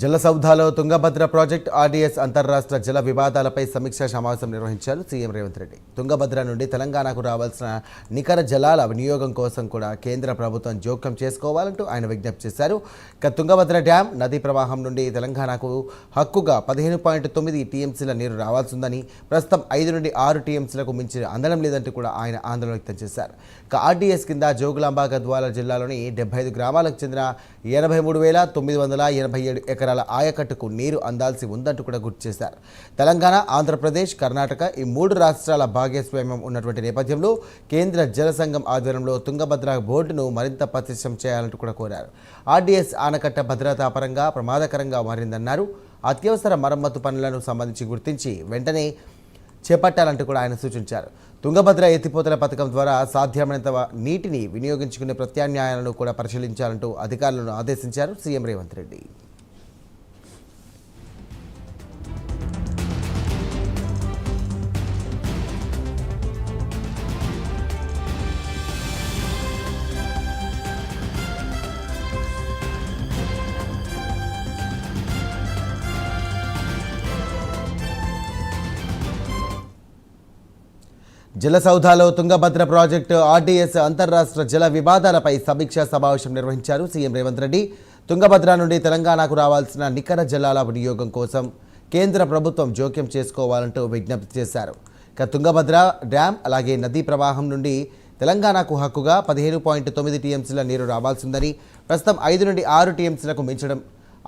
జలసౌధాలో Tungabhadra project RDS అంతర్రాష్ట్ర జల వివాదాలపై సమీక్షా సమావేశం నిర్వహించారు సీఎం రేవంత్ రెడ్డి. తుంగభద్ర నుండి తెలంగాణకు రావాల్సిన నికర జలాల వినియోగం కోసం కూడా కేంద్ర ప్రభుత్వం జోక్యం చేసుకోవాలంటూ ఆయన విజ్ఞప్తి చేశారు. తుంగభద్ర డ్యాం నదీ ప్రవాహం నుండి తెలంగాణకు హక్కుగా 15.9 టీఎంసీల నీరు రావాల్సిందని, ప్రస్తుతం 5 నుండి 6 టీఎంసీలకు మించి అందడం లేదంటూ కూడా ఆయన ఆందోళన వ్యక్తం చేశారు. ఆర్డీఎస్ కింద జోగులాంబ గద్వాల జిల్లాలోని 75 గ్రామాలకు చెందిన 83,987 ఎకరాల ఆయకట్టుకు నీరు అందాల్సి ఉందంటూ కూడా గుర్తు చేశారు. తెలంగాణ, ఆంధ్రప్రదేశ్, కర్ణాటక ఈ 3 రాష్ట్రాల భాగస్వామ్యం ఉన్నటువంటి నేపథ్యంలో కేంద్ర జల సంఘం ఆధ్వర్యంలో తుంగభద్ర బోర్డును మరింత పటిష్టం చేయాలంటూ కూడా కోరారు. ఆర్డీఎస్ ఆనకట్ట భద్రతా పరంగా ప్రమాదకరంగా మారిందన్నారు. అత్యవసర మరమ్మతు పనులను సంబంధించి గుర్తించి వెంటనే చేపట్టాలంటూ కూడా ఆయన సూచించారు. తుంగభద్ర ఎత్తిపోతల పథకం ద్వారా సాధ్యమైనంత నీటిని వినియోగించుకునే ప్రత్యామ్నాయాలను కూడా పరిశీలించాలంటూ అధికారులను ఆదేశించారు సీఎం రేవంత్ రెడ్డి. జలసౌధాలో తుంగభద్ర ప్రాజెక్టు ఆర్డీఎస్ అంతర్రాష్ట్ర జల వివాదాలపై సమీక్షా సమావేశం నిర్వహించారు సీఎం రేవంత్ రెడ్డి. తుంగభద్ర నుండి తెలంగాణకు రావాల్సిన నికర జలాల వినియోగం కోసం కేంద్ర ప్రభుత్వం జోక్యం చేసుకోవాలంటూ విజ్ఞప్తి చేశారు. తుంగభద్ర డ్యాం అలాగే నదీ ప్రవాహం నుండి తెలంగాణకు హక్కుగా 15.9 టీఎంసీల నీరు రావాల్సిందని, ప్రస్తుతం 5 నుండి 6 టీఎంసీలకు మించడం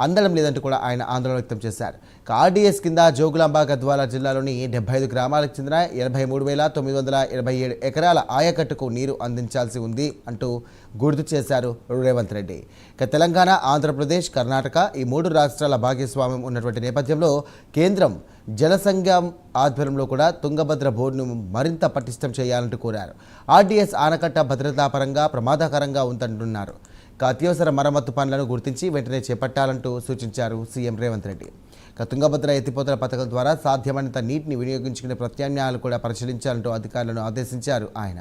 అందడం లేదంటూ కూడా ఆయన ఆందోళన వ్యక్తం చేశారు. ఆర్డీఎస్ కింద జోగులాంబ గద్వాల జిల్లాలోని 75 గ్రామాలకు చెందిన 83,987 ఎకరాల ఆయకట్టుకు నీరు అందించాల్సి ఉంది అంటూ గుర్తు చేశారు రేవంత్ రెడ్డి. తెలంగాణ, ఆంధ్రప్రదేశ్, కర్ణాటక ఈ 3 రాష్ట్రాల భాగస్వామ్యం ఉన్నటువంటి నేపథ్యంలో కేంద్రం జలసంఘం ఆధ్వర్యంలో కూడా తుంగభద్ర బోర్డును మరింత పటిష్టం చేయాలంటూ కోరారు. ఆర్డీఎస్ ఆనకట్ట భద్రతా పరంగా ప్రమాదకరంగా ఉందంటున్నారు. అత్యవసర మరమ్మతు పనులను గుర్తించి వెంటనే చేపట్టాలంటూ సూచించారు సీఎం రేవంత్ రెడ్డి. తుంగభద్ర ఎత్తిపోతల పథకం ద్వారా సాధ్యమైనంత నీటిని వినియోగించుకునే ప్రత్యామ్నాయాలు కూడా పరిశీలించాలంటూ అధికారులను ఆదేశించారు ఆయన.